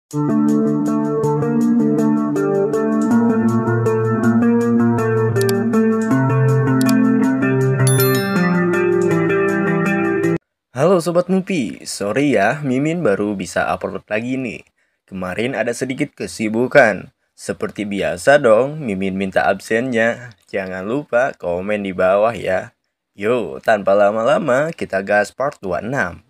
Halo Sobat Mupi, sorry ya, Mimin baru bisa upload lagi nih. Kemarin ada sedikit kesibukan. Seperti biasa dong, Mimin minta absennya. Jangan lupa komen di bawah ya. Yo, tanpa lama-lama, kita gas part 26.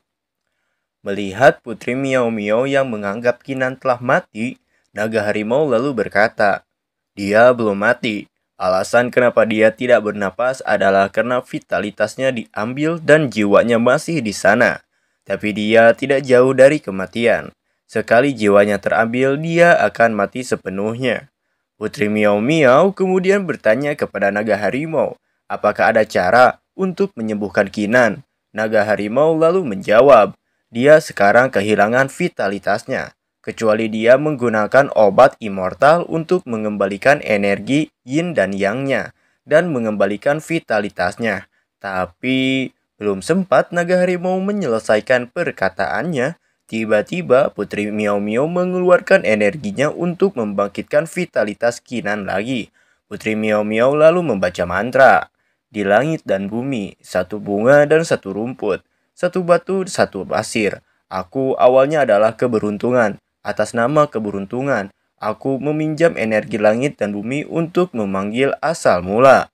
Melihat Putri Miao Miao yang menganggap Kinan telah mati, naga harimau lalu berkata, "Dia belum mati. Alasan kenapa dia tidak bernapas adalah karena vitalitasnya diambil dan jiwanya masih di sana. Tapi dia tidak jauh dari kematian. Sekali jiwanya terambil, dia akan mati sepenuhnya." Putri Miao Miao kemudian bertanya kepada naga harimau, apakah ada cara untuk menyembuhkan Kinan? Naga harimau lalu menjawab, dia sekarang kehilangan vitalitasnya, kecuali dia menggunakan obat immortal untuk mengembalikan energi yin dan yang-nya, dan mengembalikan vitalitasnya. Tapi, belum sempat naga harimau menyelesaikan perkataannya, tiba-tiba Putri Miao Miao mengeluarkan energinya untuk membangkitkan vitalitas Kinan lagi. Putri Miao Miao lalu membaca mantra. Di langit dan bumi, satu bunga dan satu rumput, satu batu, satu pasir. Aku awalnya adalah keberuntungan. Atas nama keberuntungan, aku meminjam energi langit dan bumi untuk memanggil asal mula.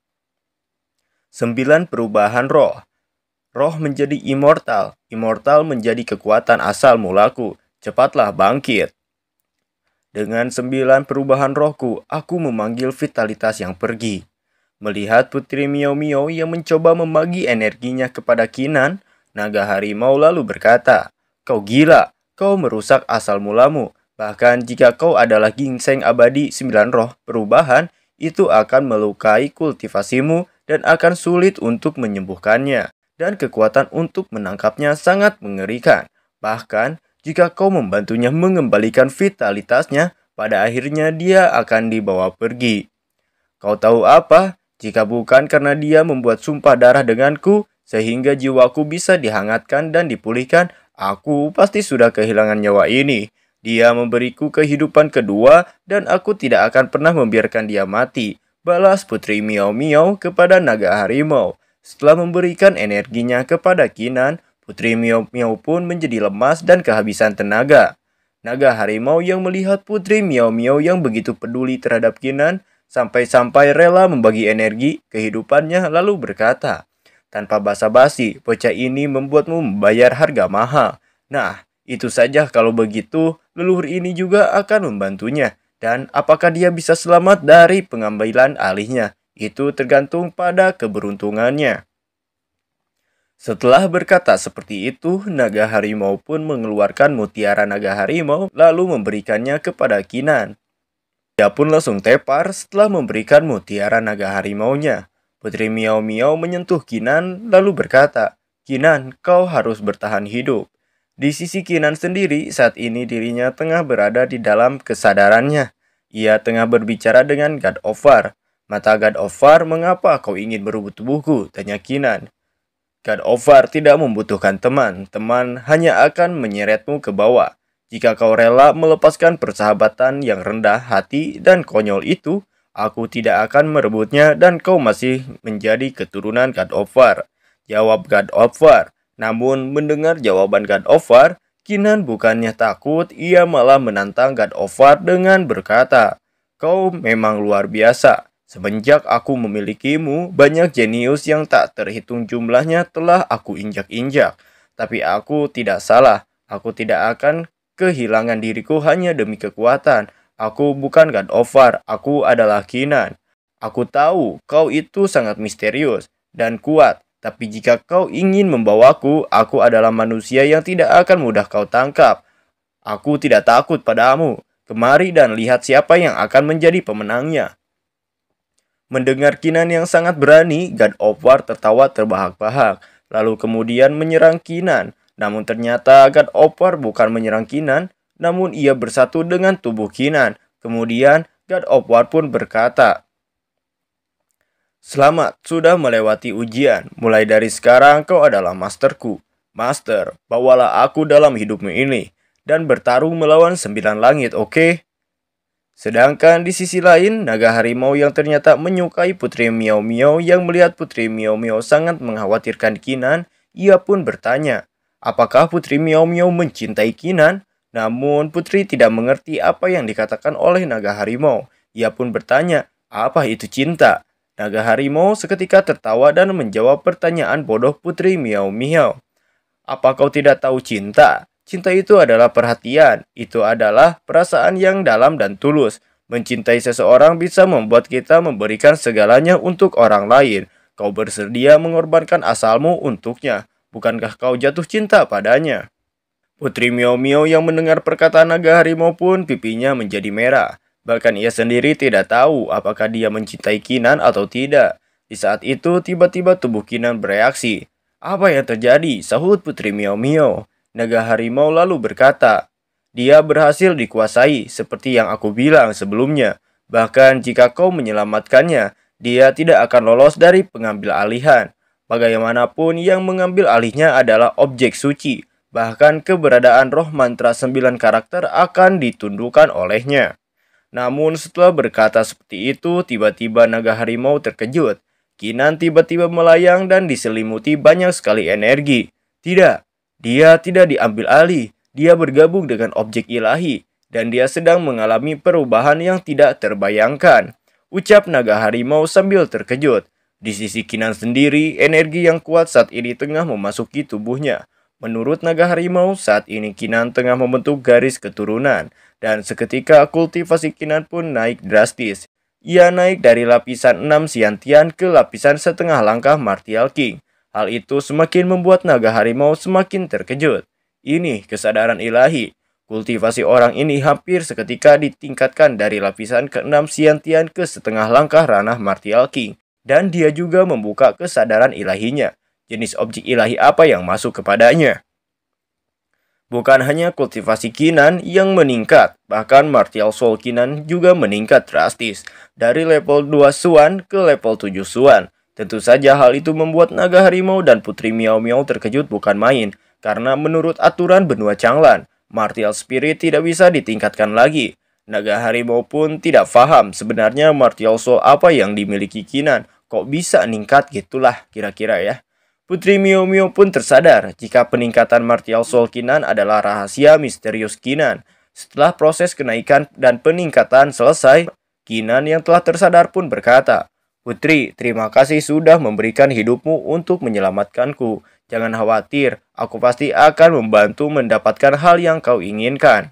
9 perubahan roh. Roh menjadi immortal. Immortal menjadi kekuatan asal mulaku. Cepatlah bangkit. Dengan 9 perubahan rohku, aku memanggil vitalitas yang pergi. Melihat Putri Miao Miao yang mencoba membagi energinya kepada Kinan, naga harimau lalu berkata, "Kau gila, kau merusak asal mulamu. Bahkan jika kau adalah ginseng abadi 9 roh perubahan, itu akan melukai kultivasimu dan akan sulit untuk menyembuhkannya. Dan kekuatan untuk menangkapnya sangat mengerikan. Bahkan, jika kau membantunya mengembalikan vitalitasnya, pada akhirnya dia akan dibawa pergi. Kau tahu apa? Jika bukan karena dia membuat sumpah darah denganku, sehingga jiwaku bisa dihangatkan dan dipulihkan, aku pasti sudah kehilangan nyawa ini. Dia memberiku kehidupan kedua, dan aku tidak akan pernah membiarkan dia mati. Balas Putri Miao Miao kepada naga harimau. Setelah memberikan energinya kepada Kinan, Putri Miao Miao pun menjadi lemas dan kehabisan tenaga. Naga harimau yang melihat Putri Miao Miao yang begitu peduli terhadap Kinan, sampai-sampai rela membagi energi kehidupannya lalu berkata, "Tanpa basa-basi, bocah ini membuatmu membayar harga mahal. Nah, itu saja kalau begitu, leluhur ini juga akan membantunya. Dan apakah dia bisa selamat dari pengambilan alihnya? Itu tergantung pada keberuntungannya." Setelah berkata seperti itu, naga harimau pun mengeluarkan mutiara naga harimau lalu memberikannya kepada Kinan. Dia pun langsung tepar setelah memberikan mutiara naga harimaunya. Putri Miao Miao menyentuh Kinan lalu berkata, "Kinan, kau harus bertahan hidup." Di sisi Kinan sendiri, saat ini dirinya tengah berada di dalam kesadarannya. Ia tengah berbicara dengan God of War. "Mata God of War, mengapa kau ingin merebut tubuhku?" tanya Kinan. God of War tidak membutuhkan teman. Teman hanya akan menyeretmu ke bawah. Jika kau rela melepaskan persahabatan yang rendah hati dan konyol itu, aku tidak akan merebutnya dan kau masih menjadi keturunan God of War. Jawab God of War. Namun mendengar jawaban God of War, Kinan bukannya takut, ia malah menantang God of War dengan berkata, "Kau memang luar biasa. Semenjak aku memilikimu, banyak jenius yang tak terhitung jumlahnya telah aku injak-injak. Tapi aku tidak salah. Aku tidak akan kehilangan diriku hanya demi kekuatan. Aku bukan God of War, aku adalah Kinan. Aku tahu kau itu sangat misterius dan kuat. Tapi jika kau ingin membawaku, aku adalah manusia yang tidak akan mudah kau tangkap. Aku tidak takut padamu. Kemari dan lihat siapa yang akan menjadi pemenangnya." Mendengar Kinan yang sangat berani, God of War tertawa terbahak-bahak, lalu kemudian menyerang Kinan. Namun ternyata God of War bukan menyerang Kinan, namun ia bersatu dengan tubuh Kinan. Kemudian God of War pun berkata, "Selamat, sudah melewati ujian. Mulai dari sekarang kau adalah masterku. Master, bawalah aku dalam hidupmu ini." dan bertarung melawan 9 langit, oke? Sedangkan di sisi lain, naga harimau yang ternyata menyukai Putri Miao Miao yang melihat Putri Miao Miao sangat mengkhawatirkan Kinan, ia pun bertanya, apakah Putri Miao Miao mencintai Kinan? Namun Putri tidak mengerti apa yang dikatakan oleh naga harimau. Ia pun bertanya, apa itu cinta? Naga harimau seketika tertawa dan menjawab pertanyaan bodoh Putri Miao Miao. Apa kau tidak tahu cinta? Cinta itu adalah perhatian, itu adalah perasaan yang dalam dan tulus. Mencintai seseorang bisa membuat kita memberikan segalanya untuk orang lain. Kau bersedia mengorbankan asalmu untuknya. Bukankah kau jatuh cinta padanya? Putri Miao Miao yang mendengar perkataan naga harimau pun pipinya menjadi merah. Bahkan ia sendiri tidak tahu apakah dia mencintai Kinan atau tidak. Di saat itu tiba-tiba tubuh Kinan bereaksi. Apa yang terjadi? Sahut Putri Miao Miao. Naga harimau lalu berkata, dia berhasil dikuasai seperti yang aku bilang sebelumnya. Bahkan jika kau menyelamatkannya, dia tidak akan lolos dari pengambil alihan. Bagaimanapun yang mengambil alihnya adalah objek suci. Bahkan keberadaan roh mantra 9 karakter akan ditundukkan olehnya. Namun setelah berkata seperti itu, tiba-tiba naga harimau terkejut. Kinan tiba-tiba melayang dan diselimuti banyak sekali energi. Tidak, dia tidak diambil alih. Dia bergabung dengan objek ilahi. Dan dia sedang mengalami perubahan yang tidak terbayangkan. Ucap naga harimau sambil terkejut. Di sisi Kinan sendiri, energi yang kuat saat ini tengah memasuki tubuhnya. Menurut naga harimau, saat ini Kinan tengah membentuk garis keturunan. Dan seketika kultivasi Kinan pun naik drastis. Ia naik dari lapisan 6 Xiantian ke lapisan setengah langkah Martial King. Hal itu semakin membuat naga harimau semakin terkejut. Ini kesadaran ilahi. Kultivasi orang ini hampir seketika ditingkatkan dari lapisan ke-6 Xiantian ke setengah langkah ranah Martial King. Dan dia juga membuka kesadaran ilahinya. Jenis objek ilahi apa yang masuk kepadanya? Bukan hanya kultivasi Kinan yang meningkat, bahkan Martial Soul Kinan juga meningkat drastis. Dari level 2 Suan ke level 7 Suan. Tentu saja hal itu membuat naga harimau dan Putri Miao Miao terkejut bukan main. Karena menurut aturan benua Changlan, Martial Spirit tidak bisa ditingkatkan lagi. Naga harimau pun tidak paham sebenarnya Martial Soul apa yang dimiliki Kinan. Kok bisa ningkat gitulah kira-kira ya. Putri Miao Miao pun tersadar jika peningkatan Martial Soul Kinan adalah rahasia misterius Kinan. Setelah proses kenaikan dan peningkatan selesai, Kinan yang telah tersadar pun berkata, Putri, terima kasih sudah memberikan hidupmu untuk menyelamatkanku. Jangan khawatir, aku pasti akan membantu mendapatkan hal yang kau inginkan.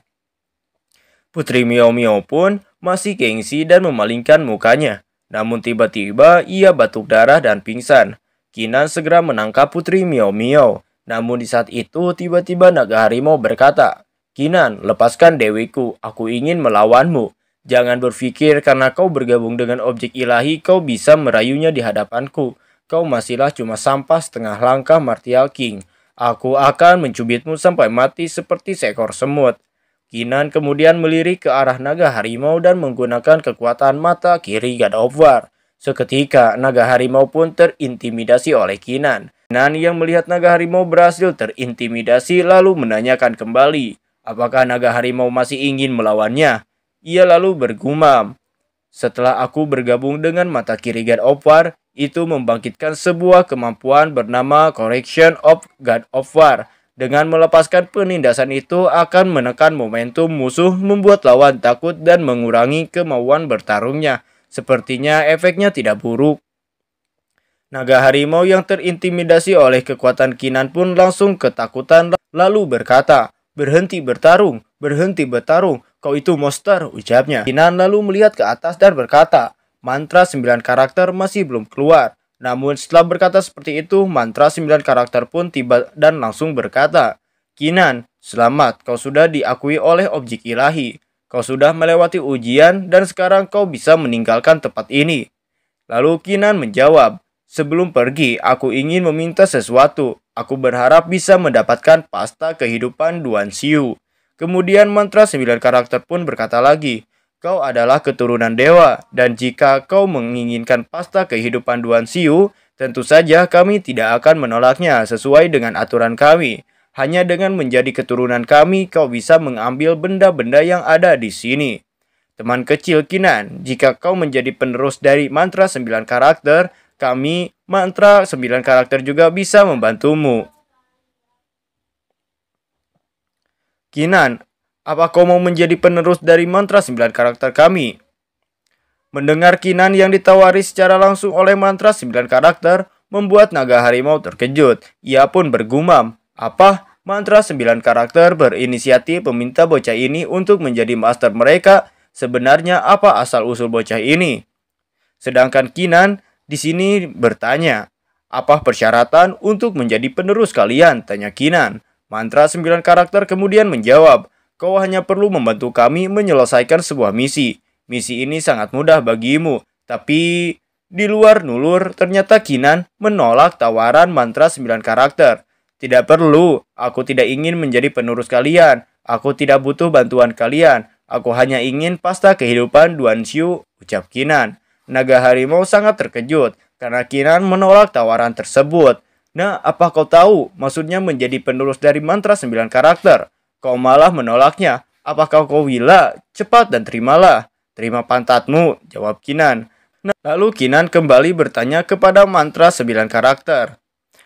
Putri Miao Miao pun masih gengsi dan memalingkan mukanya. Namun tiba-tiba ia batuk darah dan pingsan. Kinan segera menangkap Putri Miao Miao. Namun di saat itu tiba-tiba naga harimau berkata, Kinan, lepaskan dewiku, aku ingin melawanmu. Jangan berpikir karena kau bergabung dengan objek ilahi kau bisa merayunya di hadapanku. Kau masihlah cuma sampah setengah langkah Martial King. Aku akan mencubitmu sampai mati seperti seekor semut. Kinan kemudian melirik ke arah naga harimau dan menggunakan kekuatan mata kiri God of War. Seketika, naga harimau pun terintimidasi oleh Kinan. Kinan yang melihat naga harimau berhasil terintimidasi lalu menanyakan kembali, apakah naga harimau masih ingin melawannya? Ia lalu bergumam, setelah aku bergabung dengan mata kiri God of War, itu membangkitkan sebuah kemampuan bernama Correction of God of War. Dengan melepaskan penindasan itu akan menekan momentum musuh, membuat lawan takut dan mengurangi kemauan bertarungnya. Sepertinya efeknya tidak buruk. Naga harimau yang terintimidasi oleh kekuatan Kinan pun langsung ketakutan lalu berkata, berhenti bertarung, kau itu monster, ucapnya. Kinan lalu melihat ke atas dan berkata, mantra 9 karakter masih belum keluar. Namun setelah berkata seperti itu, mantra 9 karakter pun tiba dan langsung berkata, Kinan, selamat, kau sudah diakui oleh objek ilahi. Kau sudah melewati ujian dan sekarang kau bisa meninggalkan tempat ini. Lalu Kinan menjawab, sebelum pergi, aku ingin meminta sesuatu. Aku berharap bisa mendapatkan pasta kehidupan Duan Xiu. Kemudian mantra 9 karakter pun berkata lagi, kau adalah keturunan dewa, dan jika kau menginginkan pasta kehidupan Duan Xiu, tentu saja kami tidak akan menolaknya sesuai dengan aturan kami. Hanya dengan menjadi keturunan kami, kau bisa mengambil benda-benda yang ada di sini. Teman kecil Kinan, jika kau menjadi penerus dari mantra 9 karakter, kami mantra 9 karakter juga bisa membantumu. Kinan, apa kau mau menjadi penerus dari mantra 9 karakter kami? Mendengar Kinan yang ditawari secara langsung oleh mantra 9 karakter, membuat naga harimau terkejut. Ia pun bergumam, apa? Mantra 9 karakter berinisiatif meminta bocah ini untuk menjadi master mereka. Sebenarnya apa asal-usul bocah ini? Sedangkan Kinan di sini bertanya, apa persyaratan untuk menjadi penerus kalian? Tanya Kinan. Mantra 9 karakter kemudian menjawab, kau hanya perlu membantu kami menyelesaikan sebuah misi. Misi ini sangat mudah bagimu, tapi di luar nulur ternyata Kinan menolak tawaran mantra 9 karakter. Tidak perlu, aku tidak ingin menjadi penerus kalian. Aku tidak butuh bantuan kalian. Aku hanya ingin pasta kehidupan Duan Xiu, ucap Kinan. Naga harimau sangat terkejut karena Kinan menolak tawaran tersebut. Nah, apa kau tahu maksudnya menjadi penerus dari mantra 9 karakter? Kau malah menolaknya. Apakah kau gila? Cepat dan terimalah. Terima pantatmu, jawab Kinan. Lalu Kinan kembali bertanya kepada mantra 9 karakter.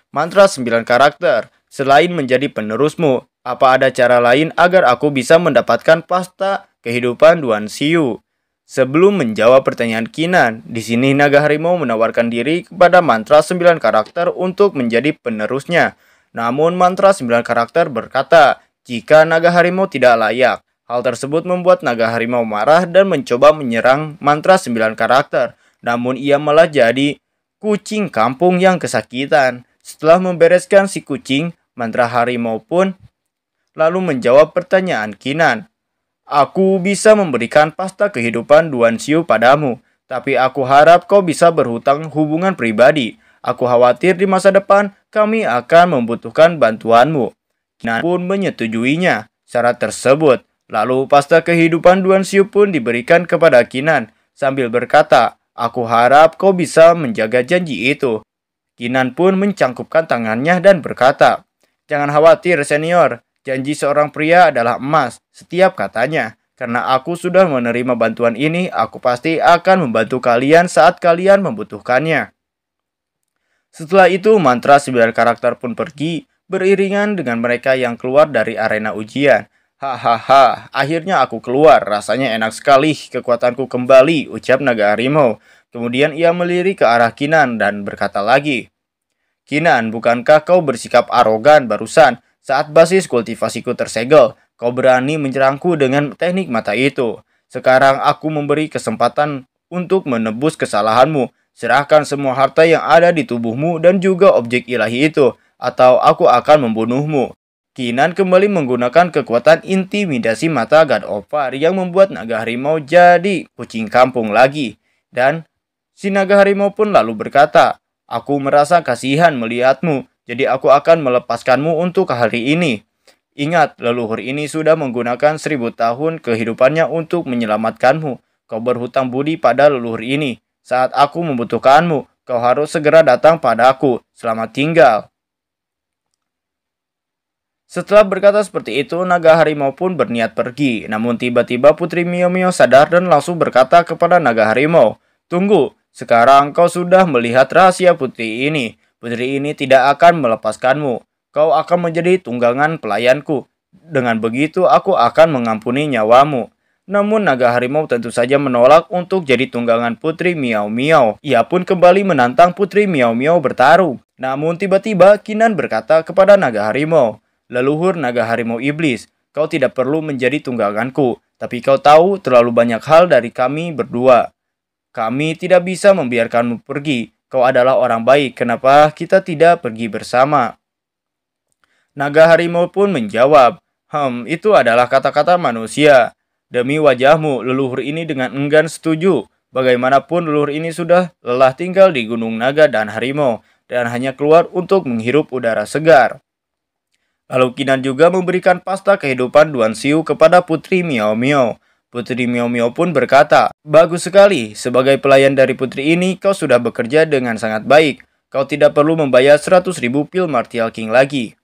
Mantra 9 karakter, selain menjadi penerusmu, apa ada cara lain agar aku bisa mendapatkan pasta kehidupan Duan Xiu? Sebelum menjawab pertanyaan Kinan, di sini naga harimau menawarkan diri kepada mantra 9 karakter untuk menjadi penerusnya. Namun mantra 9 karakter berkata, jika naga harimau tidak layak. Hal tersebut membuat naga harimau marah dan mencoba menyerang mantra 9 karakter. Namun ia malah jadi kucing kampung yang kesakitan. Setelah membereskan si kucing, mantra harimau pun lalu menjawab pertanyaan Kinan. Aku bisa memberikan pasta kehidupan Duan Xiu padamu, tapi aku harap kau bisa berhutang hubungan pribadi. Aku khawatir di masa depan kami akan membutuhkan bantuanmu. Kinan pun menyetujuinya syarat tersebut. Lalu pasta kehidupan Duan Xiu pun diberikan kepada Kinan sambil berkata, aku harap kau bisa menjaga janji itu. Kinan pun mencangkupkan tangannya dan berkata, jangan khawatir senior, janji seorang pria adalah emas, setiap katanya. Karena aku sudah menerima bantuan ini, aku pasti akan membantu kalian saat kalian membutuhkannya. Setelah itu mantra 9 karakter pun pergi, beriringan dengan mereka yang keluar dari arena ujian. Hahaha, akhirnya aku keluar, rasanya enak sekali, kekuatanku kembali, ucap naga harimau. Kemudian ia melirik ke arah Kinan dan berkata lagi, Kinan, bukankah kau bersikap arogan barusan saat basis kultivasiku tersegel? Kau berani menyerangku dengan teknik mata itu. Sekarang aku memberi kesempatan untuk menebus kesalahanmu. Serahkan semua harta yang ada di tubuhmu dan juga objek ilahi itu, atau aku akan membunuhmu. Kinan kembali menggunakan kekuatan intimidasi mata God of War yang membuat naga harimau jadi kucing kampung lagi. Dan si naga harimau pun lalu berkata, aku merasa kasihan melihatmu, jadi aku akan melepaskanmu untuk hari ini. Ingat, leluhur ini sudah menggunakan 1000 tahun kehidupannya untuk menyelamatkanmu. Kau berhutang budi pada leluhur ini. Saat aku membutuhkanmu, kau harus segera datang padaku. Selamat tinggal. Setelah berkata seperti itu, naga harimau pun berniat pergi. Namun tiba-tiba Putri Mio Mio sadar dan langsung berkata kepada naga harimau, tunggu, sekarang kau sudah melihat rahasia putri ini. Putri ini tidak akan melepaskanmu. Kau akan menjadi tunggangan pelayanku. Dengan begitu aku akan mengampuni nyawamu. Namun naga harimau tentu saja menolak untuk jadi tunggangan Putri Miao Miao. Ia pun kembali menantang Putri Miao Miao bertarung. Namun tiba-tiba Kinan berkata kepada naga harimau, leluhur naga harimau iblis, kau tidak perlu menjadi tungganganku. Tapi kau tahu terlalu banyak hal dari kami berdua. Kami tidak bisa membiarkanmu pergi. Kau adalah orang baik, kenapa kita tidak pergi bersama? Naga harimau pun menjawab, itu adalah kata-kata manusia. Demi wajahmu, leluhur ini dengan enggan setuju. Bagaimanapun leluhur ini sudah lelah tinggal di Gunung Naga dan Harimau, dan hanya keluar untuk menghirup udara segar. Lalu Kinan juga memberikan pasta kehidupan Duan Xiu kepada Putri Miao Miao. Putri Miao Miao pun berkata, bagus sekali, sebagai pelayan dari putri ini, kau sudah bekerja dengan sangat baik. Kau tidak perlu membayar 100.000 pil Martial King lagi.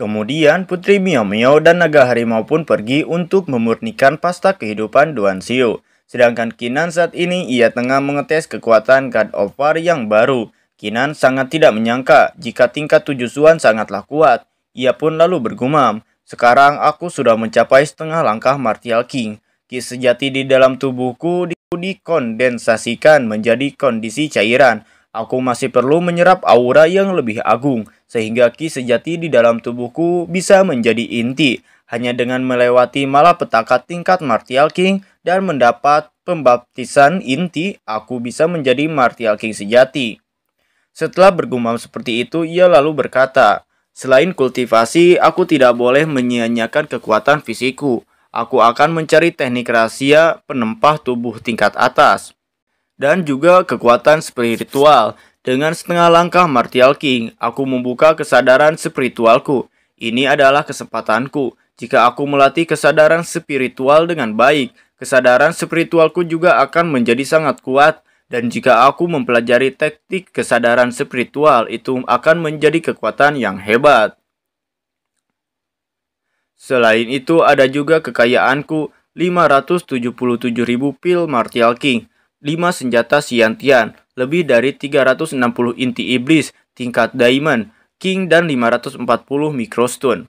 Kemudian Putri Miao Miao dan naga harimau pun pergi untuk memurnikan pasta kehidupan Duan Xiu. Sedangkan Kinan saat ini ia tengah mengetes kekuatan God of War yang baru. Kinan sangat tidak menyangka jika tingkat 7 Zuan sangatlah kuat. Ia pun lalu bergumam, sekarang aku sudah mencapai setengah langkah Martial King. Ki sejati di dalam tubuhku dikondensasikan menjadi kondisi cairan. Aku masih perlu menyerap aura yang lebih agung, sehingga ki sejati di dalam tubuhku bisa menjadi inti. Hanya dengan melewati malapetaka tingkat Martial King dan mendapat pembaptisan inti, aku bisa menjadi Martial King sejati. Setelah bergumam seperti itu, ia lalu berkata, selain kultivasi, aku tidak boleh menyia-nyiakan kekuatan fisikku. Aku akan mencari teknik rahasia penempah tubuh tingkat atas dan juga kekuatan spiritual. Dengan setengah langkah Martial King, aku membuka kesadaran spiritualku. Ini adalah kesempatanku. Jika aku melatih kesadaran spiritual dengan baik, kesadaran spiritualku juga akan menjadi sangat kuat. Dan jika aku mempelajari teknik kesadaran spiritual, itu akan menjadi kekuatan yang hebat. Selain itu, ada juga kekayaanku, 577.000 pil Martial King, 5 senjata Xiantian, lebih dari 360 inti iblis, tingkat Diamond, King, dan 540 Microstone.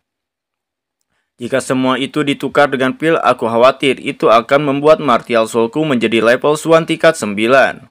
Jika semua itu ditukar dengan pil, aku khawatir itu akan membuat Martial Soulku menjadi level Swan tingkat 9.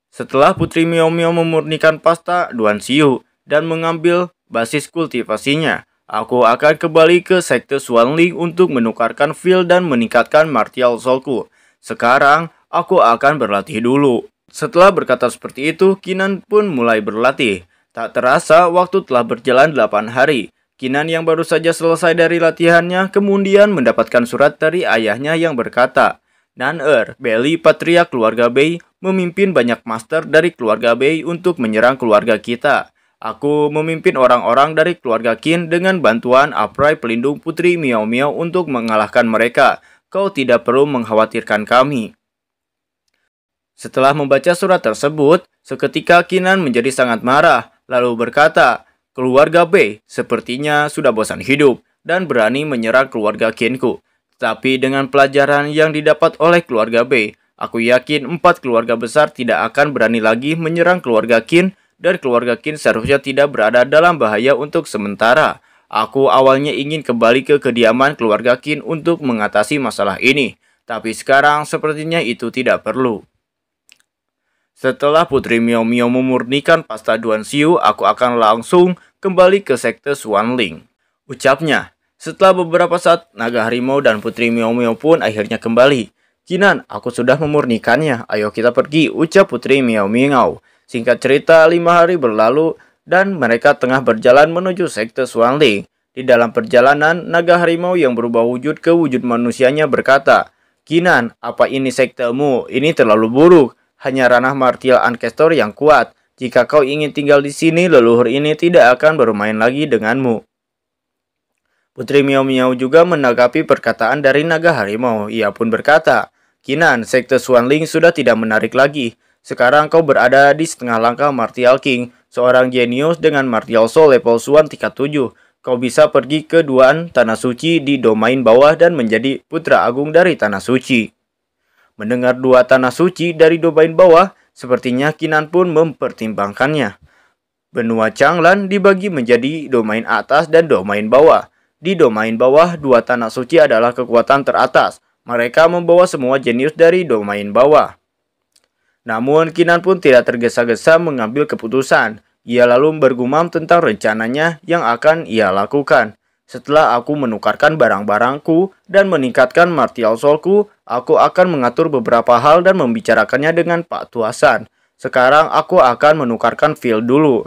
Setelah Putri Miao Miao memurnikan pasta Duan Xiu dan mengambil basis kultivasinya, aku akan kembali ke sekte Swanling untuk menukarkan feel dan meningkatkan Martial Soulku. Sekarang, aku akan berlatih dulu. Setelah berkata seperti itu, Kinan pun mulai berlatih. Tak terasa, waktu telah berjalan 8 hari. Kinan yang baru saja selesai dari latihannya, kemudian mendapatkan surat dari ayahnya yang berkata, Nan-er, Belly Patria keluarga Bei, memimpin banyak master dari keluarga Bei untuk menyerang keluarga kita. Aku memimpin orang-orang dari keluarga Qin dengan bantuan Aprai pelindung Putri Miao Miao untuk mengalahkan mereka. Kau tidak perlu mengkhawatirkan kami. Setelah membaca surat tersebut, seketika Kinan menjadi sangat marah, lalu berkata, keluarga Bei sepertinya sudah bosan hidup dan berani menyerang keluarga Qinku. Tapi dengan pelajaran yang didapat oleh keluarga Bei, aku yakin 4 keluarga besar tidak akan berani lagi menyerang keluarga Qin, dan keluarga Qin seharusnya tidak berada dalam bahaya untuk sementara. Aku awalnya ingin kembali ke kediaman keluarga Qin untuk mengatasi masalah ini, tapi sekarang sepertinya itu tidak perlu. Setelah Putri Miao Miao memurnikan pasta Duan Xiu, aku akan langsung kembali ke sekte Swanling. Ucapnya. Setelah beberapa saat, naga harimau dan Putri Miao Miao pun akhirnya kembali. Kinan, aku sudah memurnikannya. Ayo kita pergi, ucap Putri Miao Miao. Singkat cerita, 5 hari berlalu dan mereka tengah berjalan menuju sekte Swanling. Di dalam perjalanan, naga harimau yang berubah wujud ke wujud manusianya berkata, Kinan, apa ini sektemu? Ini terlalu buruk. Hanya ranah Martial Ancestor yang kuat. Jika kau ingin tinggal di sini, leluhur ini tidak akan bermain lagi denganmu. Putri Miao Miao juga menanggapi perkataan dari naga harimau. Ia pun berkata, Kinan, sekte Swanling sudah tidak menarik lagi. Sekarang kau berada di setengah langkah Martial King, seorang jenius dengan Martial Soul level Swan tingkat 7. Kau bisa pergi ke Duan Tanah Suci di domain bawah dan menjadi putra agung dari Tanah Suci. Mendengar 2 Tanah Suci dari domain bawah, sepertinya Kinan pun mempertimbangkannya. Benua Changlan dibagi menjadi domain atas dan domain bawah. Di domain bawah, 2 Tanah Suci adalah kekuatan teratas. Mereka membawa semua jenius dari domain bawah. Namun, Kinan pun tidak tergesa-gesa mengambil keputusan. Ia lalu bergumam tentang rencananya yang akan ia lakukan. Setelah aku menukarkan barang-barangku dan meningkatkan Martial Soulku, aku akan mengatur beberapa hal dan membicarakannya dengan Pak Tuasan. Sekarang aku akan menukarkan feel dulu.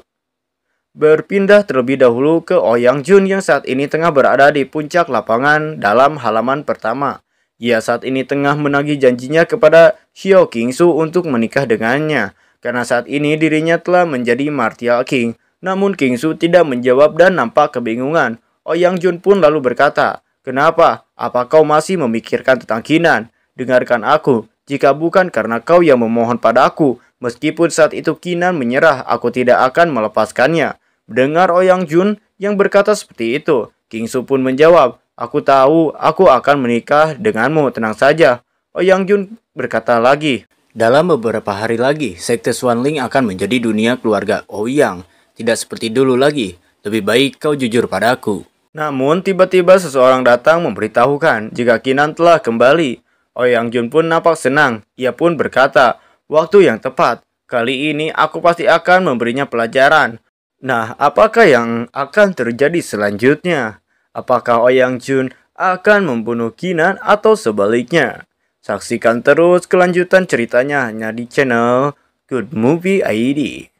Berpindah terlebih dahulu ke Ouyang Jun yang saat ini tengah berada di puncak lapangan dalam halaman pertama. Ia saat ini tengah menagih janjinya kepada Xiao Qingsu untuk menikah dengannya, karena saat ini dirinya telah menjadi Martial King. Namun Qingsu tidak menjawab dan nampak kebingungan. Ouyang Jun pun lalu berkata, Kenapa? Apa kau masih memikirkan tentang Kinan? Dengarkan aku, jika bukan karena kau yang memohon padaku, meskipun saat itu Kinan menyerah, aku tidak akan melepaskannya. Mendengar Ouyang Jun yang berkata seperti itu. King Su pun menjawab, aku tahu aku akan menikah denganmu, tenang saja. Oh Yang Jun berkata lagi, dalam beberapa hari lagi, Sekte Swanling akan menjadi dunia keluarga Ouyang. Tidak seperti dulu lagi. Lebih baik kau jujur padaku. Namun tiba-tiba seseorang datang memberitahukan jika Kinan telah kembali. Yang Jun pun nampak senang. Ia pun berkata, waktu yang tepat. Kali ini aku pasti akan memberinya pelajaran. Nah, apakah yang akan terjadi selanjutnya? Apakah Yang Jun akan membunuh Kinan atau sebaliknya? Saksikan terus kelanjutan ceritanya hanya di channel Good Movie ID.